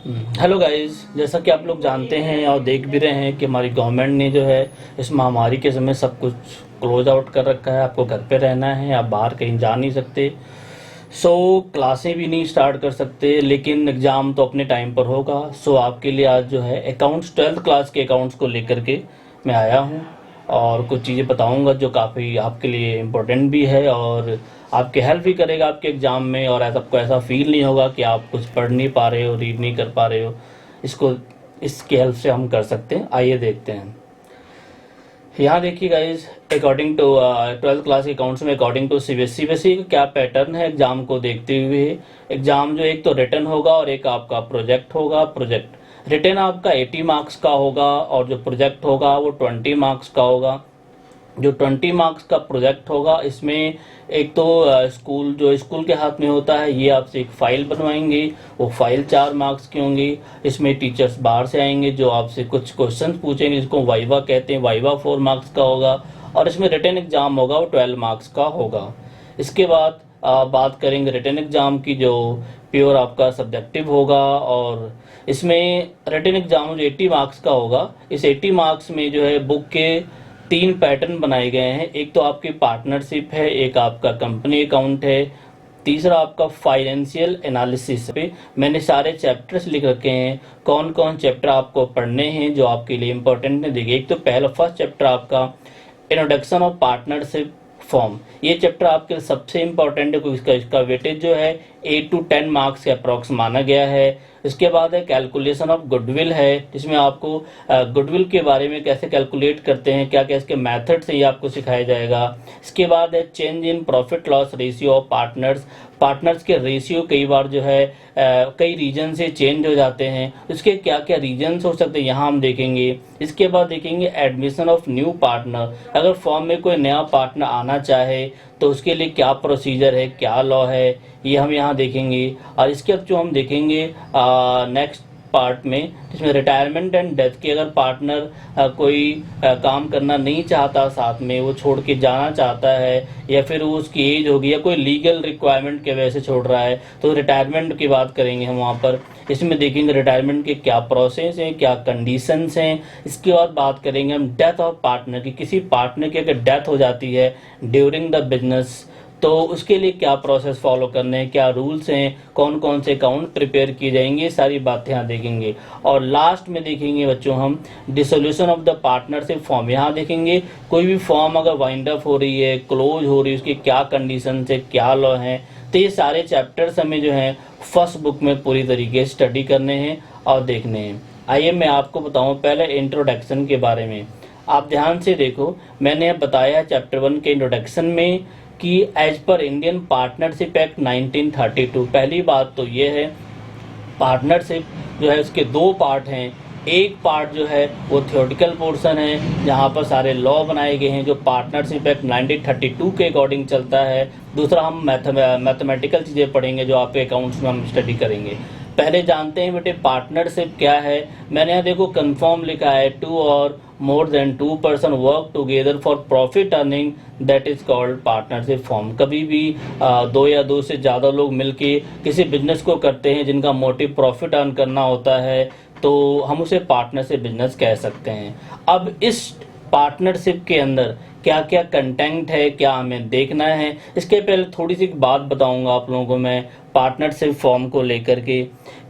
Hello guys, जैसा कि आप लोग जानते हैं और देख भी रहे हैं कि हमारी गवर्नमेंट ने जो है इस महामारी के समय सब कुछ क्लोज आउट कर रखा है। आपको घर पे रहना है, आप बाहर कहीं जा नहीं सकते। क्लासें भी नहीं स्टार्ट कर सकते, लेकिन एग्ज़ाम तो अपने टाइम पर होगा। आपके लिए आज जो है अकाउंट्स 12th क्लास के अकाउंट्स को लेकर के मैं आया हूँ और कुछ चीज़ें बताऊँगा जो काफ़ी आपके लिए इम्पोर्टेंट भी है और आपके हेल्प भी करेगा आपके एग्ज़ाम में। और ऐसा आपको ऐसा फील नहीं होगा कि आप कुछ पढ़ नहीं पा रहे हो, रीड नहीं कर पा रहे हो। इसको इसकी हेल्प से हम कर सकते हैं। आइए देखते हैं। यहाँ देखिए guys, according to 12th class के अकाउंट्स में अकॉर्डिंग टू सीबीएसई का क्या पैटर्न है एग्जाम को देखते हुए। एग्जाम जो एक तो रिटन होगा और एक आपका प्रोजेक्ट होगा। प्रोजेक्ट रिटन आपका 80 मार्क्स का होगा और जो प्रोजेक्ट होगा वो 20 मार्क्स का होगा। जो 20 मार्क्स का प्रोजेक्ट होगा, इसमें एक तो स्कूल के हाथ में होता है, ये आपसे एक फ़ाइल बनवाएंगे। वो फाइल 4 मार्क्स की होंगी। इसमें टीचर्स बाहर से आएंगे जो आपसे कुछ क्वेश्चन पूछेंगे, जिसको वाइवा कहते हैं। वाइवा 4 मार्क्स का होगा और इसमें रिटन एग्ज़ाम होगा वो 12 मार्क्स का होगा। इसके बाद बात करेंगे रिटन एग्ज़ाम की, जो प्योर आपका सब्जेक्टिव होगा। और इसमें रिटन एग्ज़ाम जो 80 मार्क्स का होगा, इस 80 मार्क्स में जो है बुक के 3 पैटर्न बनाए गए हैं। एक तो आपकी पार्टनरशिप है, एक आपका कंपनी अकाउंट है, तीसरा आपका फाइनेंशियल एनालिसिस पे मैंने सारे चैप्टर्स लिख रखे हैं। कौन कौन चैप्टर आपको पढ़ने हैं जो आपके लिए इम्पोर्टेंट है, देखिए। एक तो पहला फर्स्ट चैप्टर आपका इंट्रोडक्शन ऑफ पार्टनरशिप फॉर्म। ये चैप्टर आपके लिए सबसे इम्पोर्टेंट है क्योंकि इसका वेटेज जो है 8 to 10 मार्क्स के अप्रॉक्स माना गया है। इसके बाद है कैलकुलेशन ऑफ गुडविल है, जिसमें आपको गुडविल के बारे में कैसे कैलकुलेट करते हैं, क्या क्या इसके मेथड से ये आपको सिखाया जाएगा। इसके बाद है change in profit loss ratio of partners के रेशियो कई बार जो है कई रीजन से चेंज हो जाते हैं। उसके क्या क्या रीजन्स हो सकते हैं यहाँ हम देखेंगे। इसके बाद देखेंगे एडमिशन ऑफ न्यू पार्टनर। अगर फॉर्म में कोई नया पार्टनर आना चाहे तो उसके लिए क्या प्रोसीजर है, क्या लॉ है, ये हम यहाँ देखेंगे। और इसके अब जो हम देखेंगे नेक्स्ट पार्ट में, जिसमें रिटायरमेंट एंड डेथ की, अगर पार्टनर कोई काम करना नहीं चाहता, साथ में वो छोड़ के जाना चाहता है, या फिर वो उसकी एज होगी या कोई लीगल रिक्वायरमेंट के वजह से छोड़ रहा है, तो रिटायरमेंट की बात करेंगे हम वहाँ पर। इसमें देखेंगे रिटायरमेंट के क्या प्रोसेस हैं, क्या कंडीशंस हैं। इसके बाद बात करेंगे हम डेथ ऑफ पार्टनर की। किसी पार्टनर की अगर डेथ हो जाती है ड्यूरिंग द बिजनेस, तो उसके लिए क्या प्रोसेस फॉलो करने हैं, क्या रूल्स हैं, कौन कौन से अकाउंट प्रिपेयर किए जाएंगे, सारी बातें यहाँ देखेंगे। और लास्ट में देखेंगे बच्चों हम dissolution of the partnership form. यहाँ देखेंगे कोई भी फॉर्म अगर वाइंड अप हो रही है, क्लोज हो रही है, उसकी क्या कंडीशन है, क्या लॉ है। तो ये सारे चैप्टर्स हमें जो है फर्स्ट बुक में पूरी तरीके से स्टडी करने हैं और देखने हैं। आइए मैं आपको बताऊँ पहले इंट्रोडक्शन के बारे में। आप ध्यान से देखो, मैंने बताया चैप्टर 1 के इंट्रोडक्शन में कि as per Indian partnership act 1932। पहली बात तो ये है, पार्टनरशिप जो है उसके 2 पार्ट हैं। एक पार्ट जो है वो थियोरेटिकल पोर्शन है, जहाँ पर सारे लॉ बनाए गए हैं जो पार्टनरशिप एक्ट 1932 के अकॉर्डिंग चलता है। दूसरा हम मैथमेटिकल चीज़ें पढ़ेंगे जो आपके अकाउंट्स में हम स्टडी करेंगे। पहले जानते हैं बेटे पार्टनरशिप क्या है। मैंने यहाँ देखो कन्फर्म लिखा है, 2 और more than 2 person work together for profit earning, that is called partnership form. कभी भी 2 या 2 से ज़्यादा लोग मिलके किसी बिजनेस को करते हैं जिनका मोटिव प्रॉफिट अर्न करना होता है, तो हम उसे पार्टनरशिप बिजनेस कह सकते हैं। अब इस पार्टनरशिप के अंदर क्या क्या कंटेंट है, क्या हमें देखना है, इसके पहले थोड़ी सी बात बताऊंगा आप लोगों को मैं पार्टनरशिप फॉर्म को लेकर के,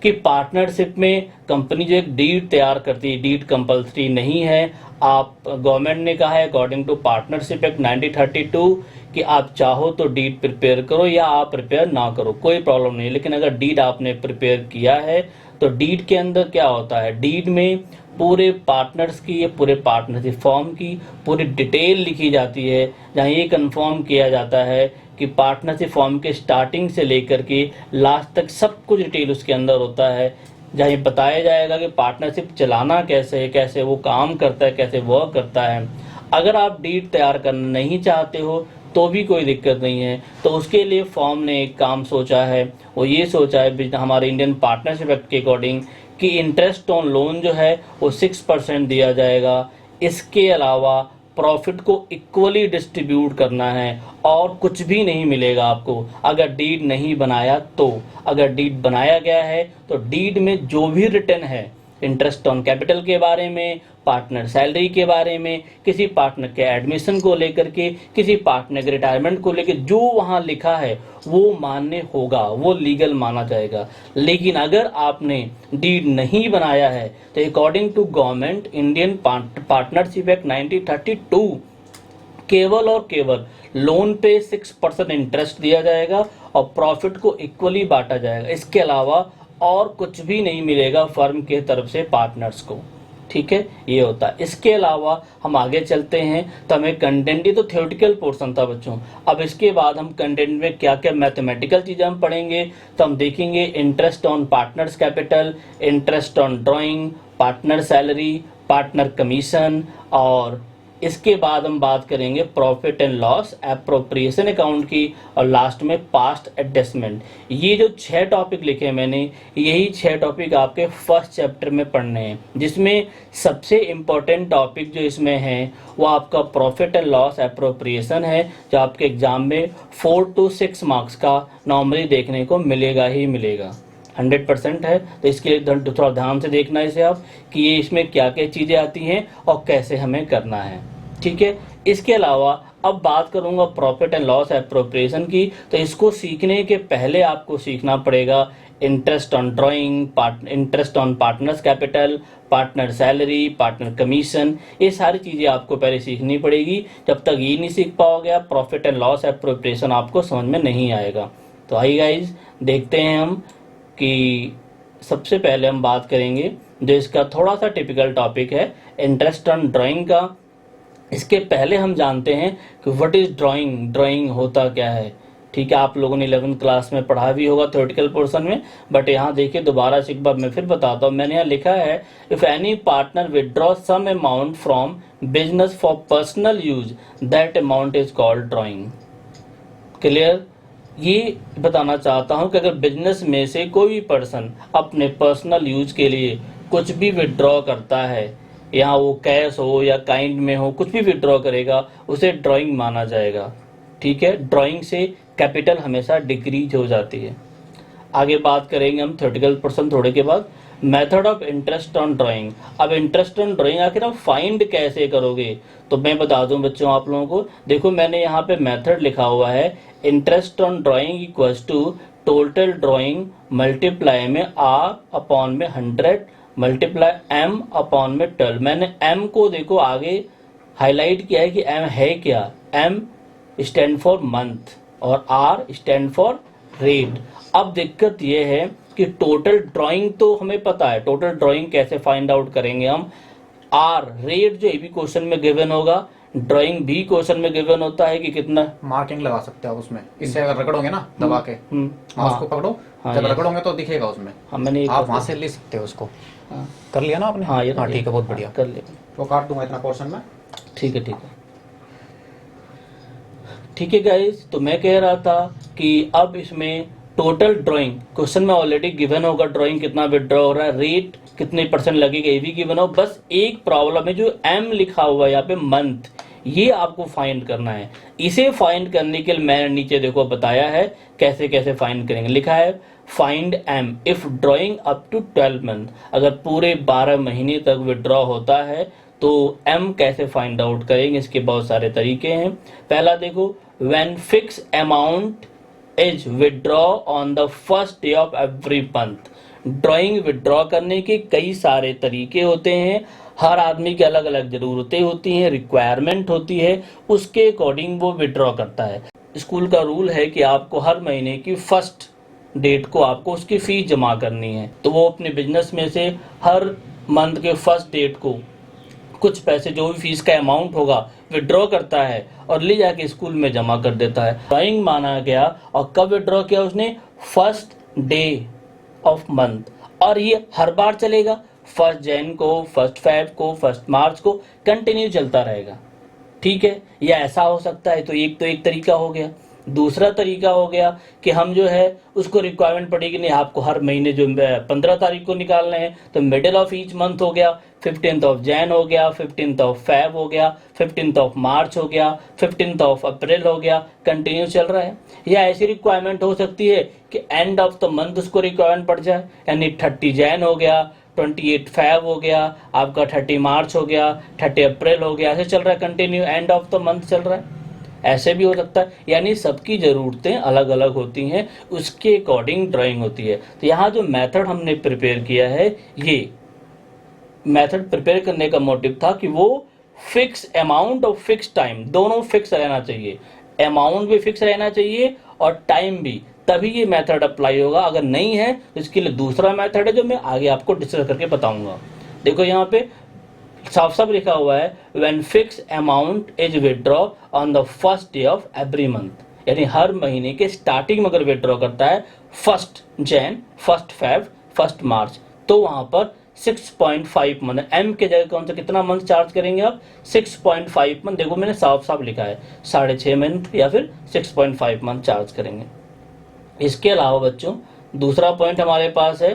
कि पार्टनरशिप में कंपनी जो एक डीड तैयार करती है, डीड कंपलसरी नहीं है। आप गवर्नमेंट ने कहा है अकॉर्डिंग टू पार्टनरशिप एक्ट 1932 कि आप चाहो तो डीड प्रिपेयर करो या आप प्रिपेयर ना करो, कोई प्रॉब्लम नहीं। लेकिन अगर डीड आपने प्रिपेयर किया है तो डीड के अंदर क्या होता है, डीड में पूरे पार्टनर्स की या पूरे पार्टनरशिप फॉर्म की पूरी डिटेल लिखी जाती है, जहाँ ये कंफर्म किया जाता है कि पार्टनरशिप फॉर्म के स्टार्टिंग से लेकर के लास्ट तक सब कुछ डिटेल उसके अंदर होता है, जहाँ ये बताया जाएगा कि पार्टनरशिप चलाना कैसे है, कैसे वो काम करता है, कैसे वर्क करता है। अगर आप डीड तैयार करना नहीं चाहते हो तो भी कोई दिक्कत नहीं है। तो उसके लिए फॉर्म ने एक काम सोचा है, वो ये सोचा है हमारे इंडियन पार्टनरशिप एक्ट के अकॉर्डिंग कि इंटरेस्ट ऑन लोन जो है वो 6% दिया जाएगा। इसके अलावा प्रॉफिट को इक्वली डिस्ट्रीब्यूट करना है और कुछ भी नहीं मिलेगा आपको अगर डीड नहीं बनाया तो। अगर डीड बनाया गया है तो डीड में जो भी रिटर्न है, इंटरेस्ट ऑन कैपिटल के बारे में, पार्टनर सैलरी के बारे में, किसी पार्टनर के एडमिशन को लेकर के, किसी पार्टनर के रिटायरमेंट को लेकर जो वहाँ लिखा है वो मान्य होगा, वो लीगल माना जाएगा। लेकिन अगर आपने डीड नहीं बनाया है तो according to government Indian partnership act 1932 केवल और केवल लोन पे 6% इंटरेस्ट दिया जाएगा और प्रॉफिट को इक्वली बांटा जाएगा। इसके अलावा और कुछ भी नहीं मिलेगा फर्म के तरफ से पार्टनर्स को। ठीक है, ये होता है। इसके अलावा हम आगे चलते हैं तो हमें कंटेंट, ये तो थ्योरेटिकल पोर्शन था बच्चों। अब इसके बाद हम कंटेंट में क्या क्या मैथमेटिकल चीज़ें हम पढ़ेंगे तो हम देखेंगे interest on partners capital, interest on drawing, partner salary, partner commission, और इसके बाद हम बात करेंगे profit and loss, appropriation account की, और लास्ट में पास्ट एडजस्टमेंट। ये जो 6 टॉपिक लिखे मैंने, यही 6 टॉपिक आपके फर्स्ट चैप्टर में पढ़ने हैं, जिसमें सबसे इम्पोर्टेंट टॉपिक जो इसमें है वो आपका प्रॉफिट एंड लॉस एप्रोप्रिएशन है, जो आपके एग्जाम में 4 to 6 मार्क्स का नॉर्मली देखने को मिलेगा ही मिलेगा, 100% है। तो इसके लिए थोड़ा ध्यान से देखना इसे आप कि ये इसमें क्या क्या चीज़ें आती हैं और कैसे हमें करना है। ठीक है, इसके अलावा अब बात करूंगा प्रॉफिट एंड लॉस एप्रोप्रिएशन की। तो इसको सीखने के पहले आपको सीखना पड़ेगा interest on drawing, interest on partners capital, partner salary, partner commission, ये सारी चीज़ें आपको पहले सीखनी पड़ेगी। जब तक ये नहीं सीख पाओगे प्रॉफिट एंड लॉस एप्रोप्रिएशन आपको समझ में नहीं आएगा। तो आइए गाइज देखते हैं हम कि सबसे पहले हम बात करेंगे जो इसका थोड़ा सा टिपिकल टॉपिक है इंटरेस्ट ऑन ड्राइंग का। इसके पहले हम जानते हैं कि व्हाट इज ड्राइंग, ड्राइंग होता क्या है। ठीक है, आप लोगों ने 11th क्लास में पढ़ा भी होगा थ्योरेटिकल पोर्शन में, बट यहाँ देखिए दोबारा से एक बार मैं फिर बताता हूँ। मैंने यहाँ लिखा है if any partner withdraw some amount from business for personal use that amount is called drawing. Clear, ये बताना चाहता हूं कि अगर बिजनेस में से कोई भी पर्सन अपने पर्सनल यूज के लिए कुछ भी विड्रॉ करता है, यहाँ वो कैश हो या काइंड में हो, कुछ भी विड्रॉ करेगा, उसे ड्राइंग माना जाएगा। ठीक है, ड्राइंग से कैपिटल हमेशा डिक्रीज हो जाती है। आगे बात करेंगे हम थ्योरेटिकल पर्सन थोड़े के बाद। Method of interest on drawing. अब इंटरेस्ट ऑन ड्राइंग आखिर आप फाइंड कैसे करोगे, तो मैं बता दूं बच्चों आप लोगों को। देखो मैंने यहाँ पे मेथड लिखा हुआ है, interest on drawing equals to total drawing multiply में R/100 मल्टीप्लाई M अपॉन में 12। मैंने M को देखो आगे हाईलाइट किया है कि M है क्या। M स्टैंड फॉर मंथ और R स्टैंड फॉर रेट। अब दिक्कत यह है कि टोटल ड्राइंग तो हमें पता है, टोटल ड्राइंग कैसे फाइंड आउट करेंगे हम। आर रेट जो भी क्वेश्चन में गिवन होगा, ड्राइंग भी क्वेश्चन में गिवन होता है कि कितना मार्किंग लगा सकते हो उसमें। इससे अगर रगड़ोगे ना दबा के माउस को पकड़ो, जब रगड़ोगे तो दिखेगा उसमें। हाँ, मैंने आप वहां से ले सकते हो उसको। कर लिया ना आपने? हाँ ठीक है, बहुत बढ़िया, कर लिया। वो काट दूंगा इतना पोर्शन में। ठीक है ठीक है गाइस, तो मैं कह रहा था कि अब इसमें टोटल ड्राइंग क्वेश्चन में ऑलरेडी गिवन होगा, ड्राइंग कितना विड्रॉ हो रहा है, रेट कितने % लगेगा, ये भी गिवन हो। बस एक प्रॉब्लम है जो M लिखा हुआ है यहाँ पे मंथ, ये आपको फाइंड करना है। इसे फाइंड करने के लिए मैंने नीचे देखो बताया है कैसे कैसे फाइंड करेंगे। लिखा है find M if drawing up to 12 month. अगर पूरे 12 महीने तक विड्रॉ होता है तो M कैसे फाइंड आउट करेंगे, इसके बहुत सारे तरीके हैं। पहला देखो, when fix amount is withdraw on the first day of every month. Drawing withdraw करने के कई सारे तरीके होते हैं, हर आदमी की अलग अलग ज़रूरतें होती हैं, रिक्वायरमेंट होती है, उसके अकॉर्डिंग वो विड्रॉ करता है। स्कूल का रूल है कि आपको हर महीने की फर्स्ट डेट को आपको उसकी फीस जमा करनी है, तो वो अपने बिजनेस में से हर मंथ के फर्स्ट डेट को कुछ पैसे जो भी फीस का अमाउंट होगा विड्रॉ करता है और ले जाके स्कूल में जमा कर देता है। ड्राइंग माना गया और कब विड्रॉ किया उसने, फर्स्ट डे ऑफ मंथ, और ये हर बार चलेगा, 1 जैन को, 1 फेब को, 1 मार्च को, कंटिन्यू चलता रहेगा। ठीक है, या ऐसा हो सकता है, तो एक तरीका हो गया। दूसरा तरीका हो गया कि हम जो है उसको रिक्वायरमेंट पड़ेगी नहीं, आपको हर महीने जो 15 तारीख को निकालने हैं, तो मिडिल ऑफ ईच मंथ हो गया, 15th ऑफ जैन हो गया, 15th ऑफ फेब हो गया, 15th ऑफ मार्च हो गया, 15th ऑफ अप्रैल हो गया, कंटिन्यू चल रहा है। या ऐसी रिक्वायरमेंट हो सकती है कि एंड ऑफ द मंथ उसको रिक्वायरमेंट पड़ जाए, यानी 30 जैन हो गया, 28 फेब हो गया, आपका 30 मार्च हो गया, 30 अप्रैल हो गया, ऐसे चल रहा है continue, end of the month चल रहा है। ऐसे भी हो सकता है, यानी सबकी ज़रूरतें अलग अलग होती हैं, उसके अकॉर्डिंग ड्राइंग होती है। तो यहाँ जो मेथड हमने प्रिपेयर किया है, ये मेथड प्रिपेयर करने का मोटिव था कि वो फिक्स अमाउंट और फिक्स टाइम दोनों फिक्स रहना चाहिए, अमाउंट भी फिक्स रहना चाहिए और टाइम भी, तभी ये मेथड अप्लाई होगा। अगर नहीं है तो इसके लिए दूसरा मेथड है जो मैं आगे आपको डिस्कस करके बताऊंगा। देखो यहाँ पे साफ साफ लिखा हुआ है, when fix amount is withdraw on the first day of every month, यानी हर महीने के स्टार्टिंग में अगर विड्रॉ करता है 1 जैन, 1 फेब, 1 मार्च, तो वहां पर 6.5 मंथ, एम के जगह कौन सा कितना मंथ चार्ज करेंगे आप, 6.5 मंथ। देखो मैंने साफ साफ लिखा है 6.5 मंथ या फिर 6.5 मंथ चार्ज करेंगे। इसके अलावा बच्चों दूसरा पॉइंट हमारे पास है,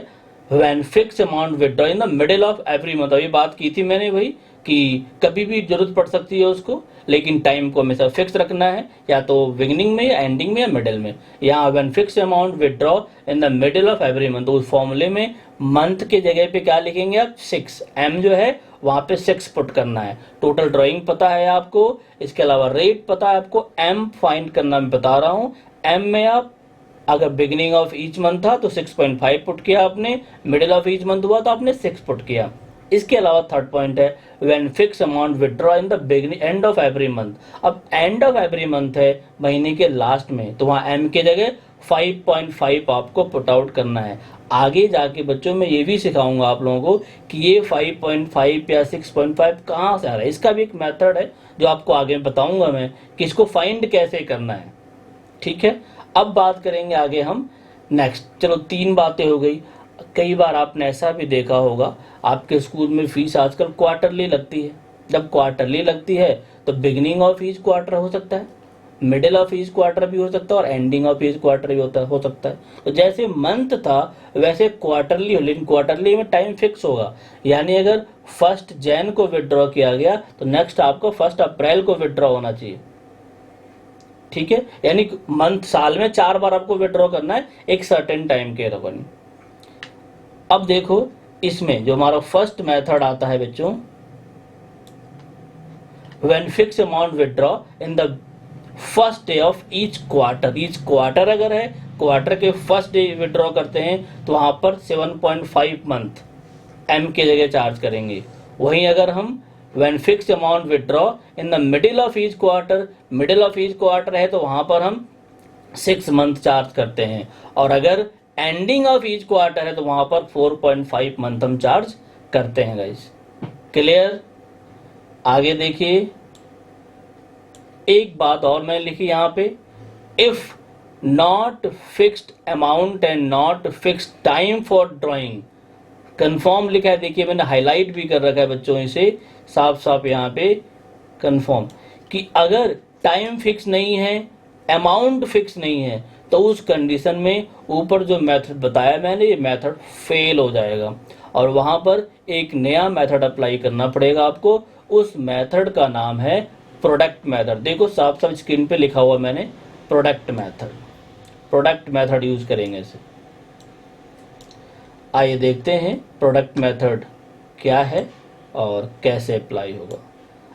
when fix amount withdraw in the middle of every month. अभी बात की थी मैंने भाई कि कभी भी जरूरत पड़ सकती है उसको, लेकिन टाइम को हमेशा फिक्स रखना है, या तो बिगिनिंग में या एंडिंग में या मिडिल में। यहाँ when fix amount withdraw in the middle of every month, उस फॉर्मूले में मंथ के जगह पे क्या लिखेंगे आप, 6, एम जो है वहां पे 6 पुट करना है। टोटल ड्राइंग पता है आपको, इसके अलावा रेट पता है आपको, एम फाइंड करना मैं बता रहा हूँ। एम में आप अगर बिगिनिंग ऑफ ईच मंथ था तो 6.5 पुट किया आपने, मिडिल ऑफ ईच मंथ हुआ तो आपने 6 पुट किया। इसके अलावा थर्ड पॉइंट है, when fix amount withdraw in the beginning end of every month. अब एंड ऑफ एवरी मंथ है महीने के लास्ट में, तो वहां एम के जगह 5.5 आपको पुट आउट करना है। आगे जाके बच्चों में ये भी सिखाऊंगा आप लोगों को कि ये 5.5 या 6.5 कहाँ से आ रहा है, इसका भी एक मेथड है जो आपको आगे बताऊंगा मैं कि इसको फाइंड कैसे करना है। ठीक है, अब बात करेंगे आगे हम नेक्स्ट। चलो 3 बातें हो गई। कई बार आपने ऐसा भी देखा होगा, आपके स्कूल में फीस आजकल क्वार्टरली लगती है। जब क्वार्टरली लगती है तो बिगिनिंग ऑफ ईच क्वार्टर हो सकता है, मिडिल ऑफ ईच क्वार्टर भी हो सकता है और एंडिंग ऑफ ईच क्वार्टर भी हो सकता है। तो जैसे मंथ था वैसे क्वार्टरली हो, लेकिन क्वार्टरली में टाइम फिक्स होगा। यानी अगर 1 जैन को विड्रॉ किया गया तो नेक्स्ट आपको 1 अप्रैल को विड्रॉ होना चाहिए। ठीक है, यानी मंथ साल में 4 बार आपको विड्रॉ करना है एक सर्टेन टाइम के अकॉर्डिंग। अब देखो इसमें जो हमारा फर्स्ट मेथड आता है बच्चों, when fix amount withdraw in the first day of each quarter. Each quarter अगर है, क्वार्टर के फर्स्ट डे विड्रॉ करते हैं तो वहां पर 7.5 मंथ एम के जगह चार्ज करेंगे। वहीं अगर हम when fix amount withdraw in the middle of each quarter, middle of each quarter है तो वहां पर हम 6 मंथ चार्ज करते हैं। और अगर एंडिंग ऑफ ईच क्वार्टर है तो वहां पर 4.5 मंथ हम चार्ज करते हैं गाइस। क्लियर? आगे देखिए, एक बात और मैंने लिखी यहाँ पे, if not fixed amount and not fixed time for drawing. Confirm लिखा है, देखिए मैंने हाईलाइट भी कर रखा है बच्चों, इसे साफ साफ यहाँ पे कंफर्म, कि अगर टाइम फिक्स नहीं है, अमाउंट फिक्स नहीं है, तो उस कंडीशन में ऊपर जो मेथड बताया मैंने, ये मेथड फेल हो जाएगा और वहां पर एक नया मेथड अप्लाई करना पड़ेगा आपको। उस मेथड का नाम है प्रोडक्ट मेथड। देखो साफ साफ स्क्रीन पे लिखा हुआ मैंने, product method. Product method use करेंगे इसे। आइए देखते हैं प्रोडक्ट मेथड क्या है और कैसे अप्लाई होगा।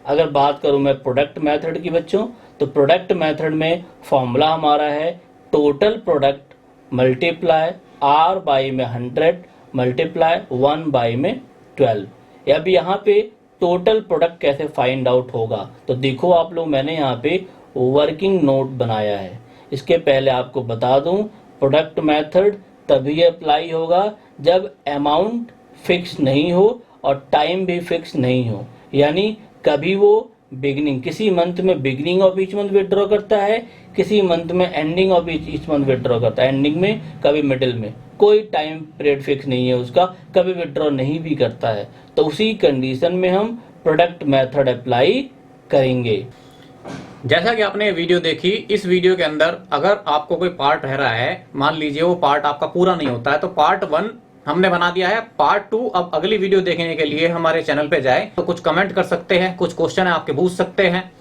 अगर बात करूं मैं प्रोडक्ट मेथड की बच्चों, तो प्रोडक्ट मेथड में फॉर्मूला हमारा है total product multiply r by में 100 मल्टीप्लाई 1 बाई में 12। अब यहाँ पे टोटल प्रोडक्ट कैसे फाइंड आउट होगा, तो देखो आप लोग, मैंने यहाँ पे वर्किंग नोट बनाया है। इसके पहले आपको बता दूं, प्रोडक्ट मेथड तभी अप्लाई होगा जब अमाउंट फिक्स नहीं हो और टाइम भी फिक्स नहीं हो। यानी कभी वो बिगनिंग, किसी मंथ में beginning of each month withdraw करता है, किसी मंथ में ending of each month withdraw करता है, एंडिंग में कभी मिडिल में, कोई टाइम पीरियड फिक्स नहीं है उसका, कभी विड्रॉ नहीं भी करता है। तो उसी कंडीशन में हम प्रोडक्ट मेथड अप्लाई करेंगे। जैसा कि आपने वीडियो देखी, इस वीडियो के अंदर अगर आपको कोई पार्ट रह रहा है, मान लीजिए वो पार्ट आपका पूरा नहीं होता है, तो पार्ट 1 हमने बना दिया है। पार्ट 2 अब अगली वीडियो देखने के लिए हमारे चैनल पे जाए तो कुछ कमेंट कर सकते हैं, कुछ क्वेश्चन है आपके पूछ सकते हैं।